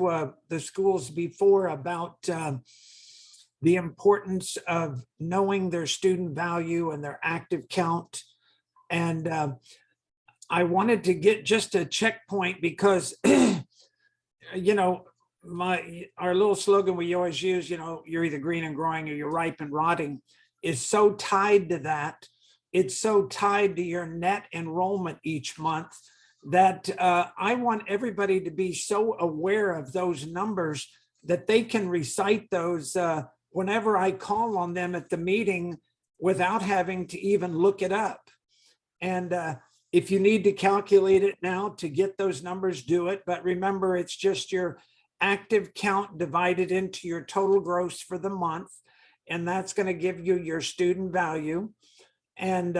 to the schools before about the importance of knowing their student value and their active count. And I wanted to get just a checkpoint because, you know, our little slogan we always use, you know, you're either green and growing or you're ripe and rotting, is so tied to that. It's so tied to your net enrollment each month that I want everybody to be so aware of those numbers that they can recite those whenever I call on them at the meeting without having to even look it up. And if you need to calculate it now to get those numbers, do it. But remember, it's just your active count divided into your total gross for the month. And that's going to give you your student value. And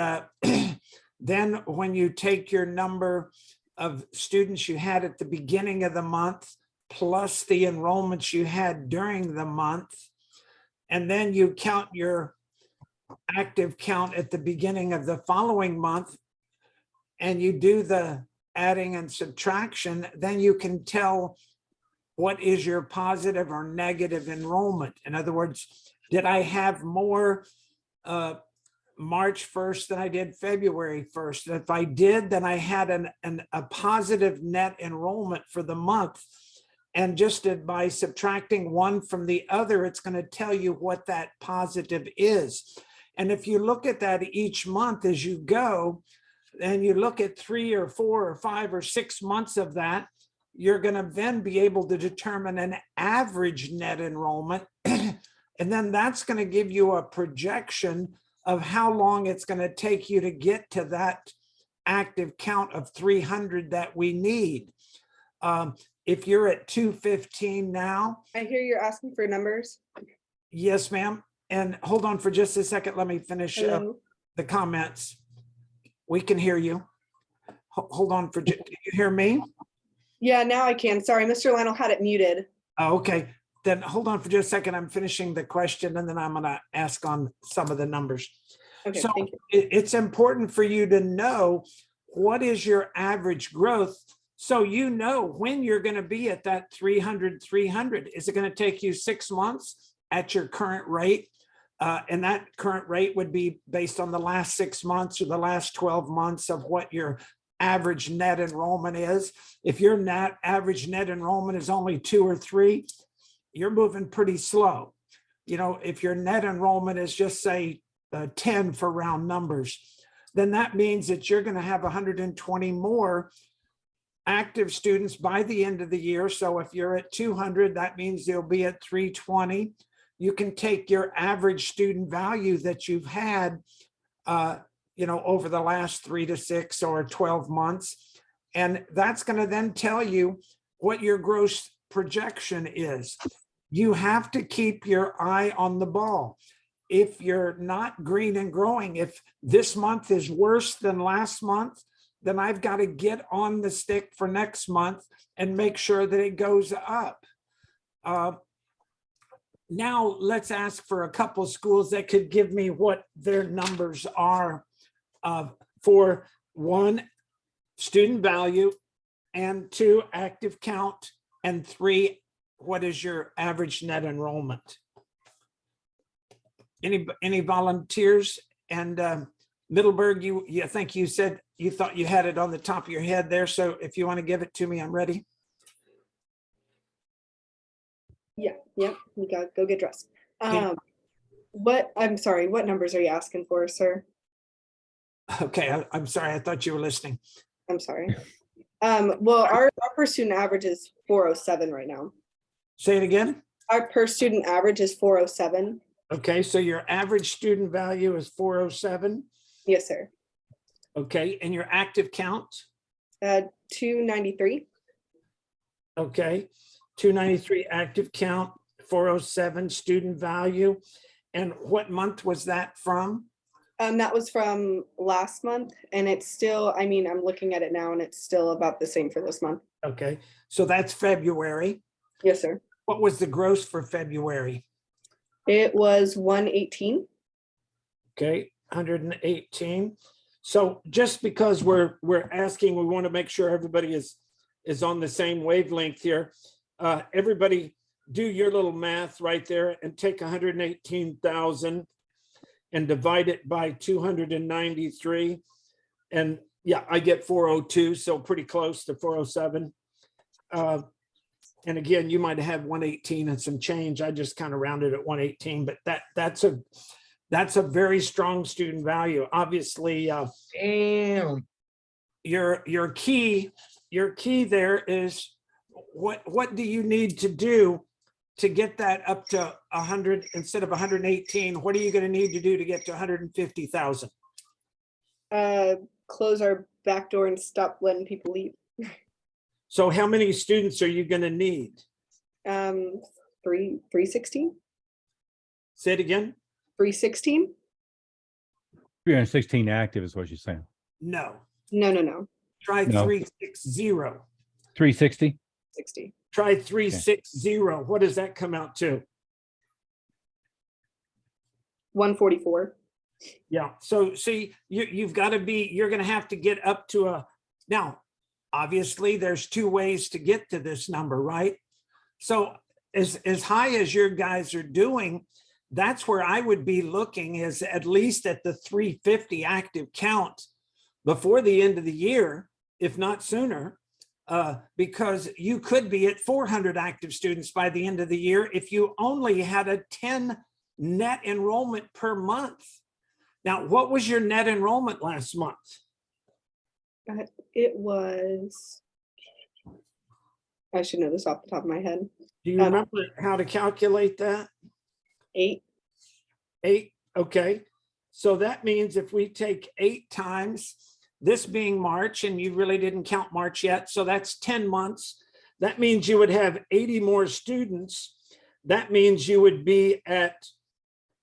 then when you take your number of students you had at the beginning of the month, plus the enrollments you had during the month, and then you count your active count at the beginning of the following month, and you do the adding and subtraction, then you can tell what is your positive or negative enrollment. In other words, did I have more March 1st than I did February 1st? And if I did, then I had a positive net enrollment for the month. And just by subtracting one from the other, it's going to tell you what that positive is. And if you look at that each month as you go, and you look at 3 or 4 or 5 or 6 months of that, you're going to then be able to determine an average net enrollment. And then that's going to give you a projection of how long it's going to take you to get to that active count of 300 that we need. If you're at 215 now. I hear you're asking for numbers. Yes, ma'am. And hold on for just a second. Let me finish the comments. We can hear you. Hold on for, can you hear me? Yeah, now I can. Sorry, Mr. Lionel had it muted. Oh, okay. Then hold on for just a second. I'm finishing the question and then I'm going to ask on some of the numbers. Okay, so thank you. It's important for you to know what is your average growth. So you know when you're going to be at that 300. Is it going to take you 6 months at your current rate? And that current rate would be based on the last 6 months or the last 12 months of what your average net enrollment is. If your average net enrollment is only 2 or 3, you're moving pretty slow. You know, if your net enrollment is just say 10 for round numbers, then that means that you're going to have 120 more active students by the end of the year. So if you're at 200, that means you'll be at 320. You can take your average student value that you've had, you know, over the last 3 to 6 or 12 months. And that's going to then tell you what your gross projection is. You have to keep your eye on the ball. If you're not green and growing, if this month is worse than last month, then I've got to get on the stick for next month and make sure that it goes up. Now let's ask for a couple of schools that could give me what their numbers are for 1, student value, and 2, active count, and 3, what is your average net enrollment? Any volunteers? And Middleburg, I think you said you thought you had it on the top of your head there. So if you want to give it to me, I'm ready. Yeah, we got to go get dressed. Okay. I'm sorry, what numbers are you asking for, sir? Okay, I'm sorry. I thought you were listening. I'm sorry. Well, our per student average is 407 right now. Say it again. Our per student average is 407. Okay, so your average student value is 407. Yes, sir. Okay, and your active count? 293. Okay, 293 active count, 407 student value. And what month was that from? That was from last month, and it's still, I mean, I'm looking at it now and it's still about the same for this month. Okay, so that's February. Yes, sir. What was the gross for February? It was 118. Okay, 118. So just because we're asking, we want to make sure everybody is on the same wavelength here. everybody do your little math right there and take 118,000 and divide it by 293. And yeah, I get 402, so pretty close to 407. And again, you might have 118 and some change. I just kind of rounded at 118, but that's a very strong student value. Obviously, Damn. your key there is what do you need to do to get that up to 100 instead of 118? What are you going to need to do to get to 150,000? Close our back door and stop letting people leave. So how many students are you going to need? 316. Say it again. 316. 316 active is what you're saying. No. No. Try No. 360. 360? 60. Try 360. What does that come out to? 144. Yeah. So see, you've got to be, you're going to have to get up to now, obviously there's two ways to get to this number, right? So as high as your guys are doing, that's where I would be looking, is at least at the 350 active count before the end of the year, if not sooner, because you could be at 400 active students by the end of the year if you only had a 10 net enrollment per month. Now, what was your net enrollment last month? It was, I should know this off the top of my head. Do you remember how to calculate that? 8. 8. Okay. So that means if we take 8 times, this being March, and you really didn't count March yet, so that's 10 months. That means you would have 80 more students. That means you would be at,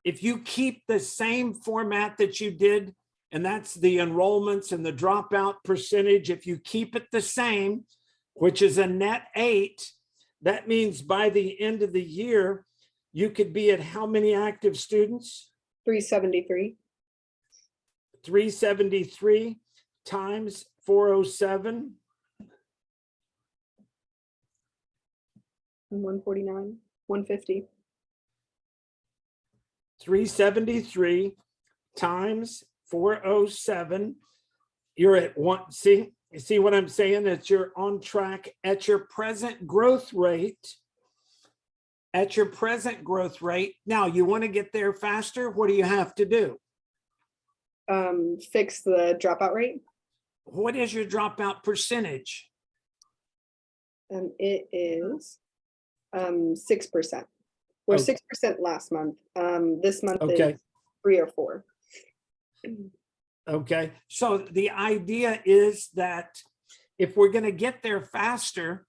if you keep the same format that you did, and that's the enrollments and the dropout percentage, if you keep it the same, which is a net 8, that means by the end of the year, you could be at how many active students? 373. 373 times 407. 149. 150. 373 times 407. You're at one. See, you see what I'm saying? That you're on track at your present growth rate. At your present growth rate. Now, you want to get there faster. What do you have to do? Fix the dropout rate. What is your dropout percentage? It is 6%. Or Okay. 6% last month. This month Okay. is 3 or 4. Okay, so the idea is that if we're going to get there faster,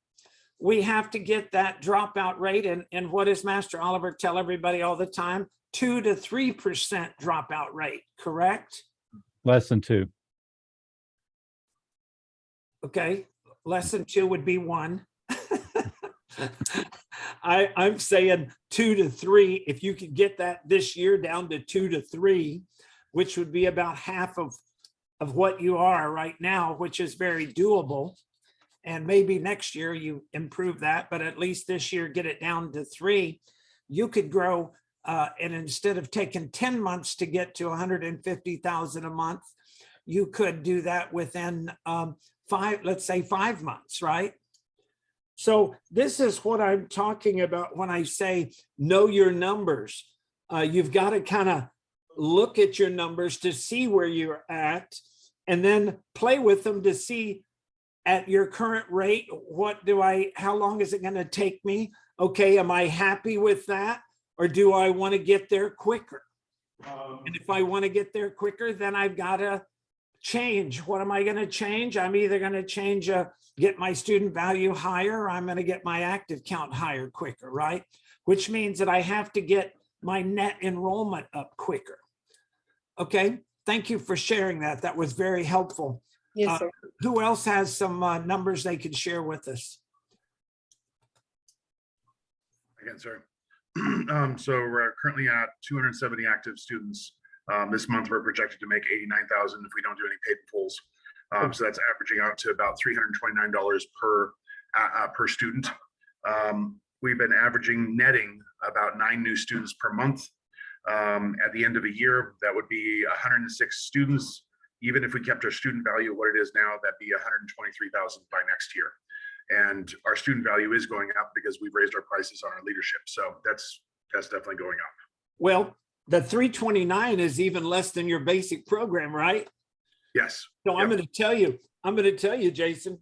we have to get that dropout rate. And what does Master Oliver tell everybody all the time? 2 to 3% dropout rate, correct? Less than 2. Okay, less than 2 would be 1. I'm saying 2 to 3. If you could get that this year down to 2 to 3, which would be about half of what you are right now, which is very doable. And maybe next year you improve that, but at least this year get it down to 3. You could grow, and instead of taking 10 months to get to 150,000 a month, you could do that within 5, let's say 5 months, right? So this is what I'm talking about when I say know your numbers. You've got to kind of look at your numbers to see where you're at, and then play with them to see at your current rate, how long is it going to take me? Okay, am I happy with that? Or do I want to get there quicker? And if I want to get there quicker, then I've got to change. What am I going to change? I'm either going to change, get my student value higher, or I'm going to get my active count higher quicker, right? Which means that I have to get my net enrollment up quicker. Okay, thank you for sharing that. That was very helpful. Yes, sir. Who else has some numbers they could share with us? Again, sorry. So we're currently at 270 active students. This month, we're projected to make 89,000 if we don't do any paid pulls. So that's averaging out to about $329 per student. We've been averaging netting about 9 new students per month. At the end of a year, that would be 106 students. Even if we kept our student value what it is now, that'd be 123,000 by next year. And our student value is going up because we've raised our prices on our leadership. So that's definitely going up. Well, the 329 is even less than your basic program, right? Yes. So I'm going to tell you, Jason,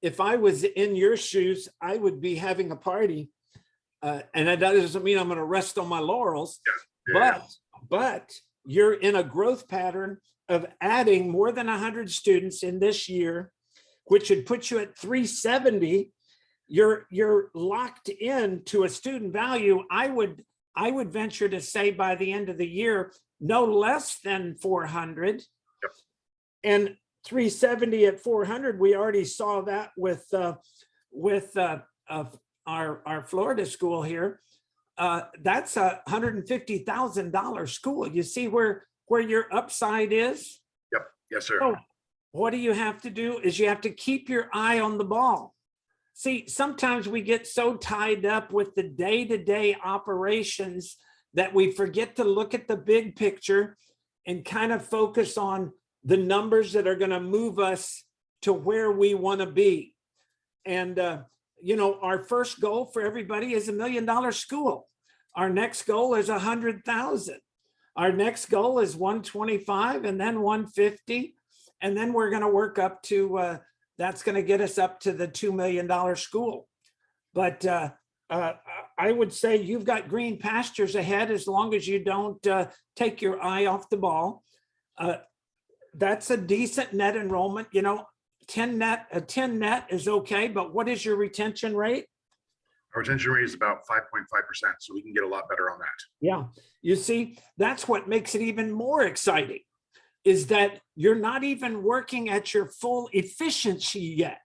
if I was in your shoes, I would be having a party. And that doesn't mean I'm going to rest on my laurels, but you're in a growth pattern of adding more than 100 students in this year, which would put you at 370. You're locked in to a student value. I would venture to say by the end of the year, no less than 400. Yep. And 370 at 400, we already saw that with our Florida school here. That's $150,000 school. You see where your upside is? Yep. Yes, sir. So what do you have to do is you have to keep your eye on the ball. See, sometimes we get so tied up with the day-to-day operations that we forget to look at the big picture and kind of focus on the numbers that are going to move us to where we want to be. And, our first goal for everybody is $1 million school. Our next goal is 100,000. Our next goal is 125 and then 150. And then we're going to work up to, that's going to get us up to the $2 million school. But I would say you've got green pastures ahead as long as you don't take your eye off the ball. That's a decent net enrollment. 10 net is okay, but what is your retention rate? Our retention rate is about 5.5%, so we can get a lot better on that. Yeah, you see, that's what makes it even more exciting, is that you're not even working at your full efficiency yet.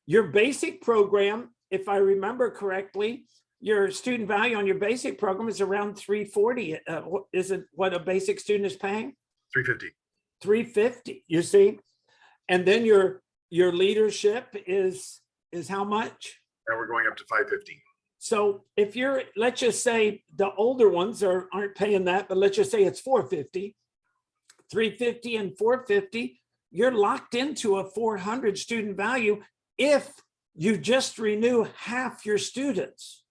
Your basic program, if I remember correctly, your student value on your basic program is around 340. Is it what a basic student is paying? 350. 350, you see? And then your leadership is how much? Now we're going up to 550. So if you're, let's just say the older ones aren't paying that, but let's just say it's 450, 350 and 450, you're locked into a 400 student value if you just renew half your students.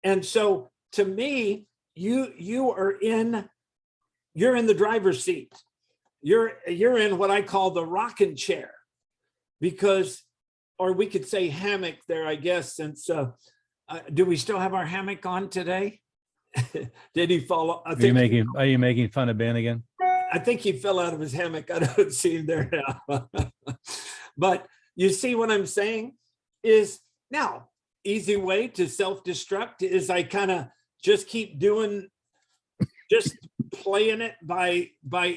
And so to me, you're in the driver's seat. You're in what I call the rocking chair, because, or we could say hammock there, I guess, since, do we still have our hammock on today? Did he fall? Are you making fun of Ben again? I think he fell out of his hammock. I don't see him there now. But you see what I'm saying is, now, easy way to self-destruct is I kind of just keep just playing it by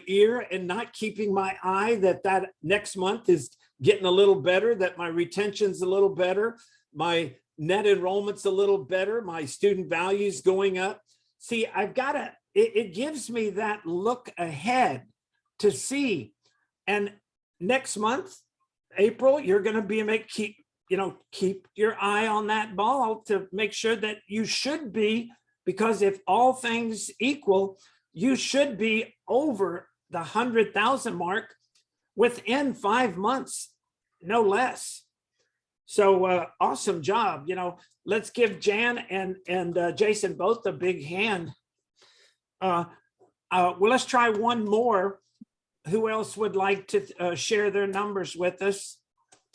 ear and not keeping my eye that next month is getting a little better, that my retention's a little better, my net enrollment's a little better, my student value's going up. See, it gives me that look ahead to see. And next month, April, you're going to be keep your eye on that ball to make sure that you should be, because if all things equal, you should be over the 100,000 mark within 5 months, no less. So awesome job. Let's give Jan and Jason both a big hand. Well, let's try one more. Who else would like to share their numbers with us?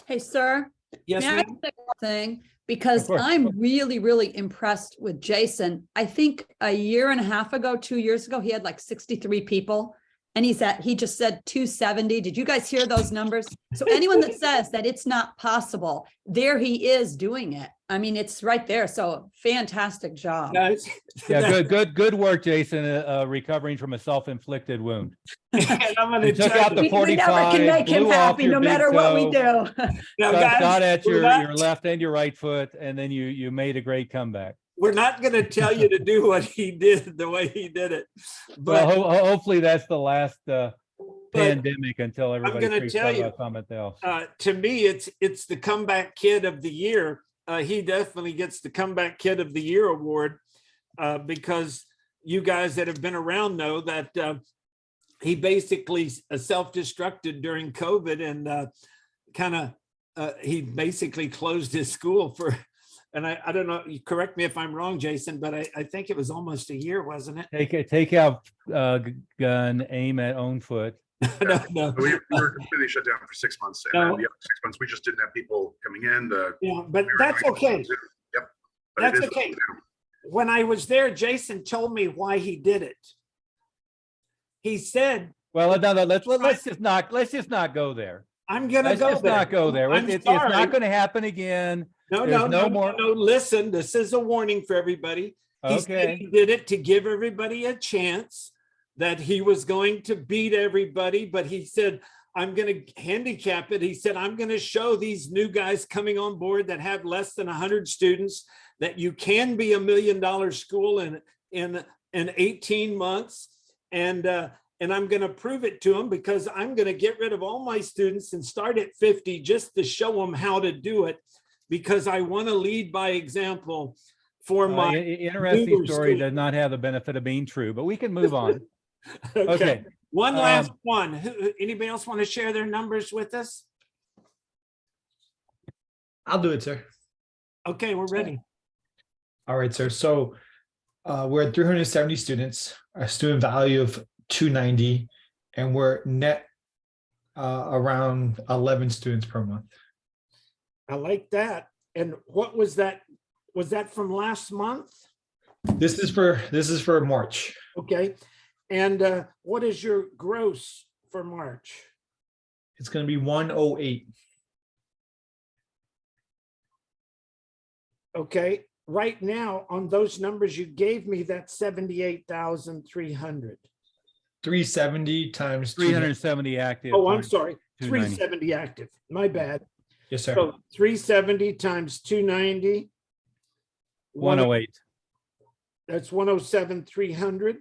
Hey, sir. Yes, May I ma'am. say one thing? Because Of course. I'm really, really impressed with Jason. I think a year and a half ago, 2 years ago, he had like 63 people. And he just said 270. Did you guys hear those numbers? So anyone that says that it's not possible, there he is doing it. I mean, it's right there. So fantastic job. Guys, Yeah, good work, Jason, recovering from a self-inflicted wound. and I'm going to You took tell out the you, We never 45, can make him blew off happy, your no big matter what we toe. do. now, guys, Got at we're your not- left and your right foot, and then you made a great comeback. we're not going to tell you to do what he did the way he did it. But Well, hopefully that's the last pandemic until everybody gonna freaks tell out you, about something else. to me, it's the comeback kid of the year. he definitely gets the Comeback Kid of the Year award because you guys that have been around know that he basically self-destructed during COVID and he basically closed his school for, and I don't know, you correct me if I'm wrong, Jason, but I think it was almost a year, wasn't it? Take out gun, aim at own foot. No. We were completely shut down for 6 months. And then the other 6 months, we just didn't have people coming in. Yeah, but that's okay. Yep. But That's it is okay. now. When I was there, Jason told me why he did it. He said, Well, no, let's just not go there. I'm gonna Let's go just there. not go there. I'm It's sorry. not going to happen again. No, There's no, more. listen, this is a warning for everybody. He said Okay. he did it to give everybody a chance, that he was going to beat everybody, but he said, I'm going to handicap it. He said, I'm going to show these new guys coming on board that have less than 100 students that you can be $1 million school in 18 months. And I'm going to prove it to them, because I'm going to get rid of all my students and start at 50 just to show them how to do it, because I want to lead by example for my Interesting newer story. school. Does not have the benefit of being true, but we can move on. Okay. One last one. Anybody else want to share their numbers with us? I'll do it, sir. Okay, we're ready. All right, sir. So we're at 370 students, a student value of 290, and we're net around 11 students per month. I like that. And what was that? Was that from last month? This is for March. Okay. And what is your gross for March? It's going to be 108. Okay. Right now, on those numbers you gave me, that's 78,300. 370 times 370 active. Oh, I'm times sorry. 290. 370 active. My bad. Yes, sir. So 370 times 290. 108. That's 107,300.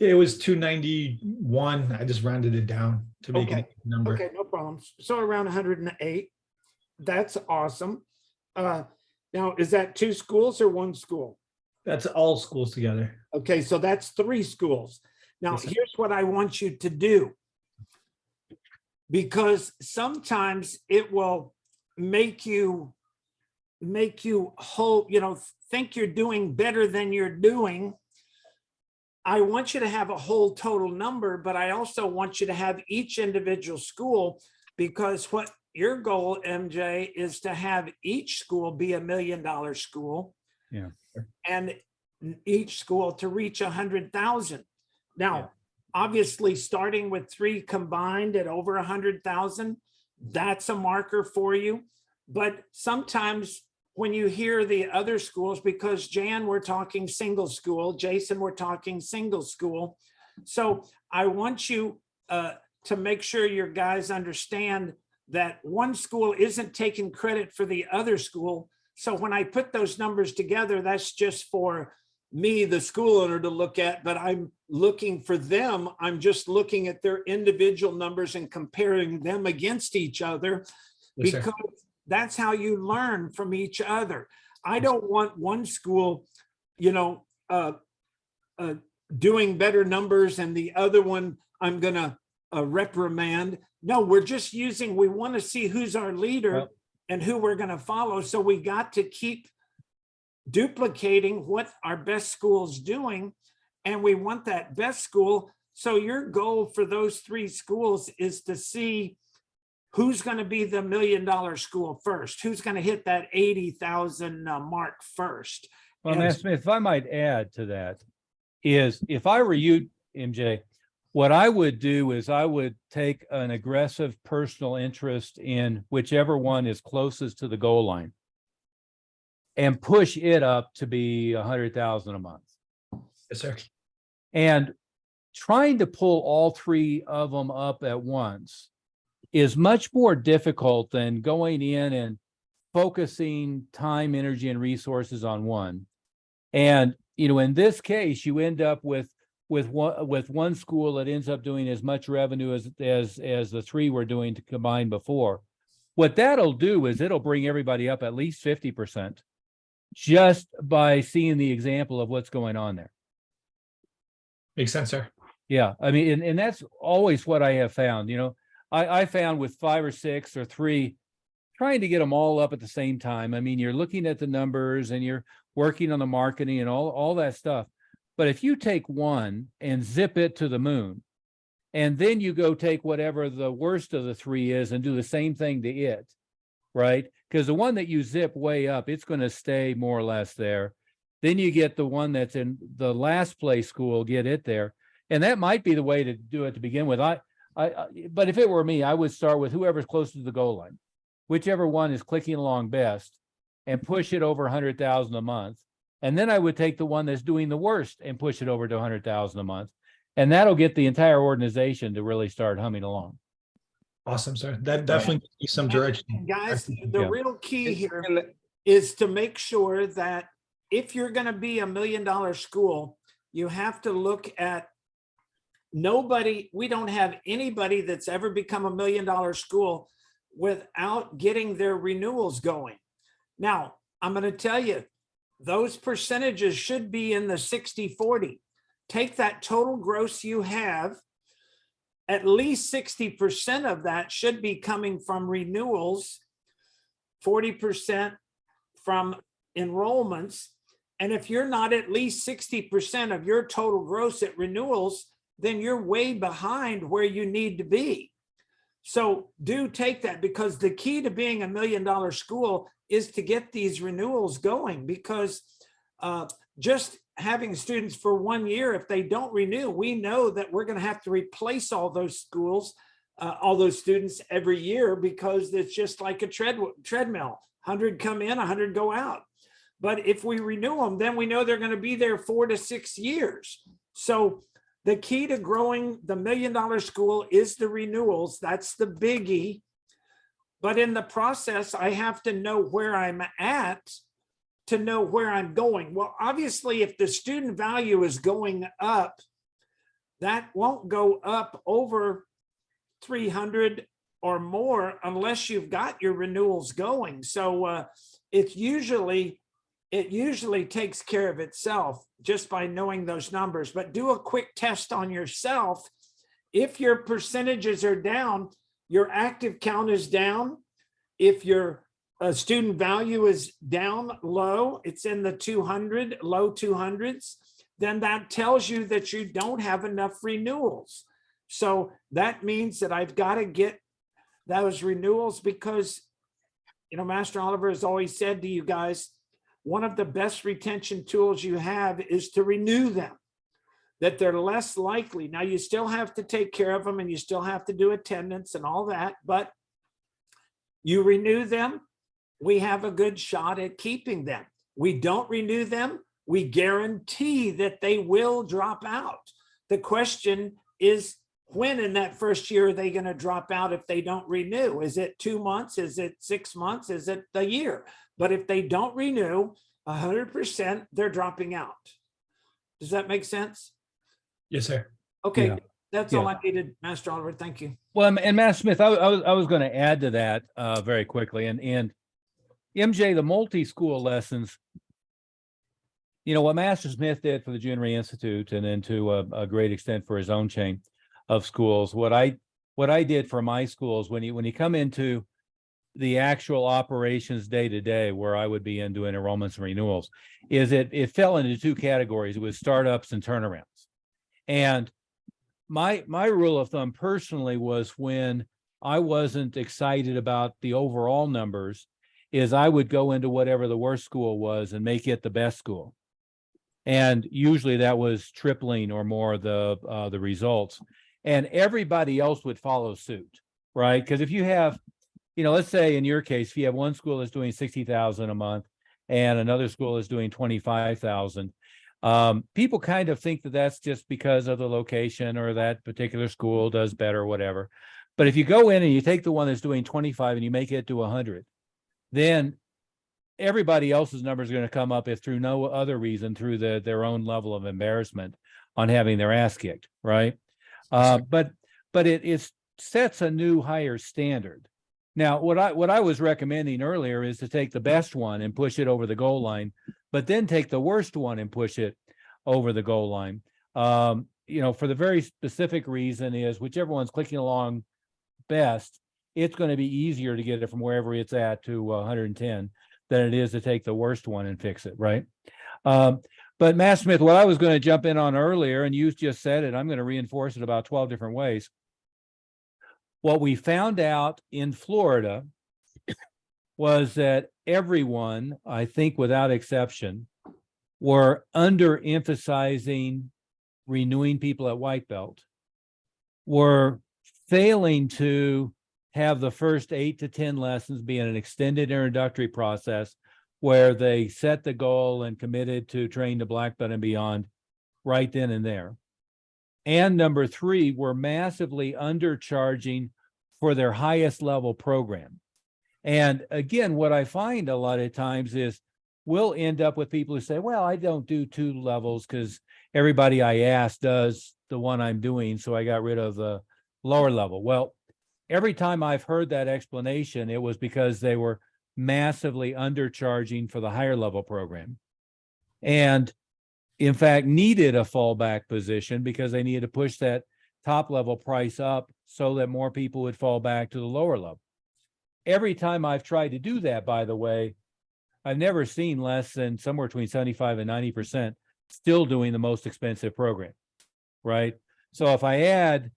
It was 291. I just rounded it down to make Okay. it a number. Okay, no problems. So around 108. That's awesome. Now, is that 2 schools or 1 school? That's all schools together. Okay, so that's 3 schools. Now, Yes, sir. here's what I want you to do. Because sometimes it will make you whole, think you're doing better than you're doing. I want you to have a whole total number, but I also want you to have each individual school, because what your goal, MJ, is to have each school be $1 million school. Yeah. And each school to reach 100,000. Now, Yeah. obviously, starting with 3 combined at over 100,000, that's a marker for you. But sometimes when you hear the other schools, because Jan, we're talking single school, Jason, we're talking single school. So I want you to make sure your guys understand that one school isn't taking credit for the other school. So when I put those numbers together, that's just for me, the school owner, to look at, but I'm looking for them. I'm just looking at their individual numbers and comparing them against each other, Yes, sir. because that's how you learn from each other. I don't want one school, doing better numbers and the other one I'm gonna reprimand. No, we're just we want to see who's our leader Well- and who we're gonna follow. So we got to keep duplicating what our best school's doing, and we want that best school. So your goal for those 3 schools is to see who's going to be the $1 million school first, who's going to hit that 80,000 mark first. Well, And- Matt Smith, if I might add to that, is if I were you, MJ, what I would do is I would take an aggressive personal interest in whichever one is closest to the goal line and push it up to be 100,000 a month. Yes, sir. And trying to pull all 3 of them up at once is much more difficult than going in and focusing time, energy, and resources on one. And, in this case, you end up with one school that ends up doing as much revenue as the 3 were doing to combine before. What that'll do is it'll bring everybody up at least 50% just by seeing the example of what's going on there. Makes sense, sir. Yeah, I mean, and that's always what I have found, I found with 5 or 6 or 3, trying to get them all up at the same time. I mean, you're looking at the numbers and you're working on the marketing and all that stuff. But if you take one and zip it to the moon, and then you go take whatever the worst of the 3 is and do the same thing to it, right? Because the one that you zip way up, it's going to stay more or less there. Then you get the one that's in the last place school, get it there. And that might be the way to do it to begin with. But if it were me, I would start with whoever's closest to the goal line, whichever one is clicking along best, and push it over 100,000 a month. And then I would take the one that's doing the worst and push it over to 100,000 a month. And that'll get the entire organization to really start humming along. Awesome, sir. That definitely gives me some direction. And guys, the Yeah. real key here is to make sure that if you're going to be $1 million school, you have to look at we don't have anybody that's ever become $1 million school without getting their renewals going. Now, I'm going to tell you, those percentages should be in the 60-40. Take that total gross you have, at least 60% of that should be coming from renewals, 40% from enrollments. And if you're not at least 60% of your total gross at renewals, then you're way behind where you need to be. So do take that, because the key to being $1 million school is to get these renewals going, because just having students for 1 year, if they don't renew, we know that we're going to have to replace all those schools, all those students every year, because it's just like a treadmill. 100 come in, 100 go out. But if we renew them, then we know they're going to be there 4 to 6 years. So the key to growing the $1 million school is the renewals. That's the biggie. But in the process, I have to know where I'm at to know where I'm going. Well, obviously, if the student value is going up, that won't go up over 300 or more unless you've got your renewals going. So it usually takes care of itself just by knowing those numbers. But do a quick test on yourself. If your percentages are down, your active count is down. If your student value is down low, it's in the 200, low 200s, then that tells you that you don't have enough renewals. So that means that I've got to get those renewals, because, Master Oliver has always said to you guys, one of the best retention tools you have is to renew them, that they're less likely. Now, you still have to take care of them and you still have to do attendance and all that, but you renew them, we have a good shot at keeping them. We don't renew them, we guarantee that they will drop out. The question is, when in that first year are they going to drop out if they don't renew? Is it 2 months? Is it 6 months? Is it a year? But if they don't renew 100%, they're dropping out. Does that make sense? Yes, sir. Okay, Yeah. that's all I needed, Master Oliver. Thank you. Well, and Master Smith, I was going to add to that very quickly. And MJ, the multi-school lessons, what Master Smith did for the Junior Institute, and then to a great extent for his own chain of schools, what I did for my schools, when you come into the actual operations day to day, where I would be in doing enrollments and renewals, is it fell into 2 categories. It was startups and turnarounds. And my rule of thumb personally was, when I wasn't excited about the overall numbers, is I would go into whatever the worst school was and make it the best school. And usually that was tripling or more the results. And everybody else would follow suit, right? Because if you have, let's say in your case, if you have one school that's doing 60,000 a month and another school is doing 25,000, people kind of think that that's just because of the location, or that particular school does better or whatever. But if you go in and you take the one that's doing 25 and you make it to 100, then everybody else's numbers are going to come up, if through no other reason, through their own level of embarrassment on having their ass kicked, right? But it sets a new higher standard, Now, what I was recommending earlier is to take the best one and push it over the goal line, but then take the worst one and push it over the goal line. For the very specific reason is whichever one's clicking along best, it's going to be easier to get it from wherever it's at to 110 than it is to take the worst one and fix it, right? But Matt Smith, what I was going to jump in on earlier, and you just said it, I'm going to reinforce it about 12 different ways. What we found out in Florida was that everyone, I think without exception, were underemphasizing renewing people at white belt, were failing to have the first 8 to 10 lessons be an extended introductory process where they set the goal and committed to train to black belt and beyond right then and there. And number 3, we're massively undercharging for their highest level program. And again, what I find a lot of times is we'll end up with people who say, well, I don't do 2 levels because everybody I ask does the one I'm doing, so I got rid of the lower level. Well, every time I've heard that explanation, it was because they were massively undercharging for the higher level program. And in fact, needed a fallback position because they needed to push that top level price up so that more people would fall back to the lower level. Every time I've tried to do that, by the way, I've never seen less than somewhere between 75 and 90% still doing the most expensive program, right? So if I add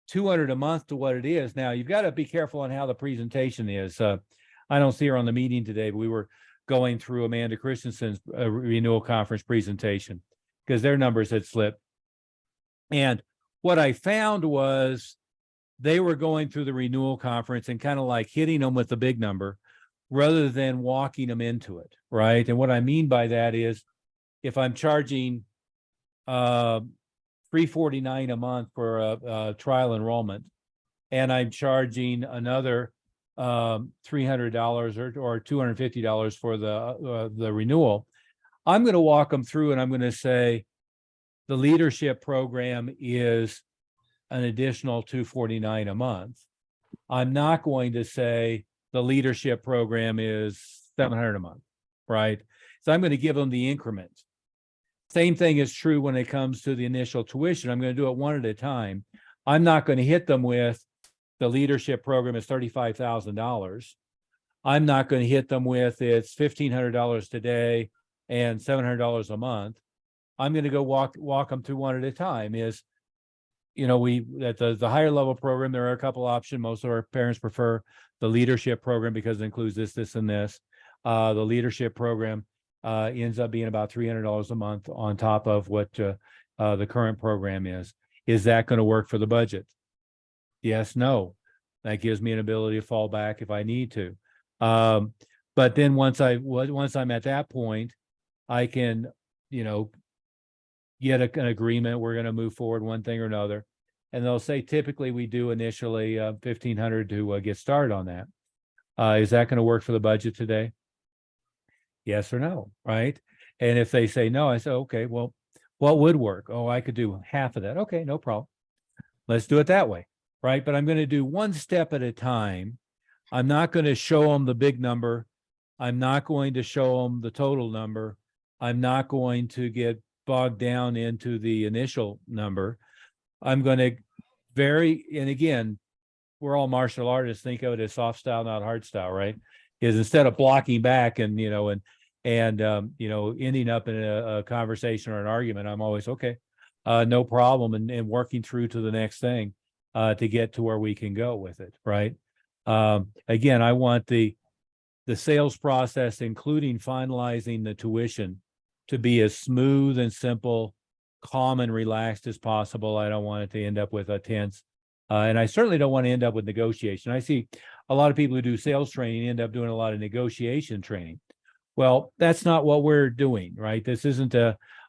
200 a month to what it is now, you've got to be careful on how the presentation is. I don't see her on the meeting today, but we were going through Amanda Christensen's renewal conference presentation because their numbers had slipped. And what I found was they were going through the renewal conference and kind of like hitting them with the big number rather than walking them into it, right? And what I mean by that is if I'm charging $349 a month for a trial enrollment, and I'm charging another $300 or $250 for the renewal, I'm going to walk them through and I'm going to say the leadership program is an additional $249 a month. I'm not going to say the leadership program is $700 a month, right? So I'm going to give them the increment. Same thing is true when it comes to the initial tuition. I'm going to do it one at a time. I'm not going to hit them with the leadership program is $35,000. I'm not going to hit them with it's $1,500 today and $700 a month. I'm going to go walk them through one at a time. Is, we at the higher level program, there are a couple options. Most of our parents prefer the leadership program because it includes this, and this. The leadership program ends up being about $300 a month on top of what the current program is. Is that going to work for the budget? Yes, no. That gives me an ability to fall back if I need to. But then once I'm at that point, I can, get an agreement. We're going to move forward one thing or another. And they'll say, typically we do initially $1,500 to get started on that. Is that going to work for the budget today? Yes or no, right? And if they say no, I say, okay, well, what would work? Oh, I could do half of that. Okay, no problem. Let's do it that way, right? But I'm going to do one step at a time. I'm not going to show them the big number. I'm not going to show them the total number. I'm not going to get bogged down into the initial number. I'm going to vary. And again, we're all martial artists. Think of it as soft style, not hard style, right? Is instead of blocking back and ending up in a conversation or an argument, I'm always okay, no problem, and working through to the next thing to get to where we can go with it, right? Again, I want the sales process, including finalizing the tuition, to be as smooth and simple, calm and relaxed as possible. I don't want it to end up with a tense, and I certainly don't want to end up with negotiation. I see a lot of people who do sales training end up doing a lot of negotiation training. Well, that's not what we're doing, right? This isn't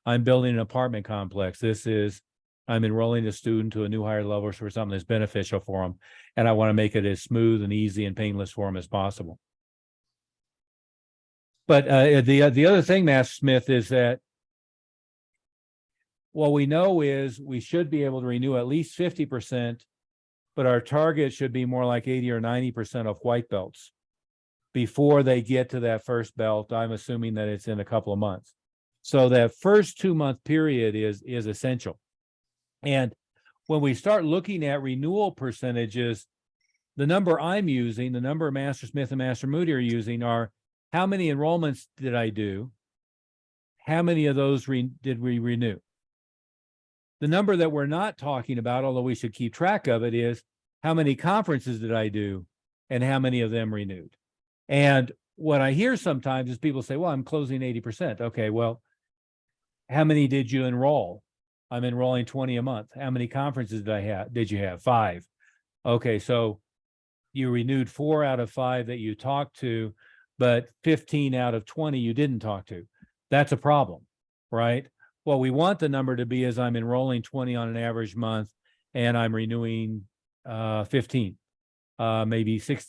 I'm building an apartment complex. This is, I'm enrolling a student to a new higher level for something that's beneficial for them. And I want to make it as smooth and easy and painless for them as possible. But the other thing, Master Smith, is that what we know is we should be able to renew at least 50% but our target should be more like 80 or 90% of white belts before they get to that first belt. I'm assuming that it's in a couple of months. So that first 2-month period is essential. And when we start looking at renewal percentages, the number I'm using, the number Master Smith and Master Moody are using are how many enrollments did I do? How many of those did we renew? The number that we're not talking about, although we should keep track of it, is how many conferences did I do and how many of them renewed? And what I hear sometimes is people say, well, I'm closing 80%. Okay, well, how many did you enroll? I'm enrolling 20 a month. How many conferences did you have? 5. Okay, so you renewed 4 out of 5 that you talked to, but 15 out of 20 you didn't talk to. That's a problem, right? What we want the number to be is I'm enrolling 20 on an average month and I'm renewing 15, maybe 16.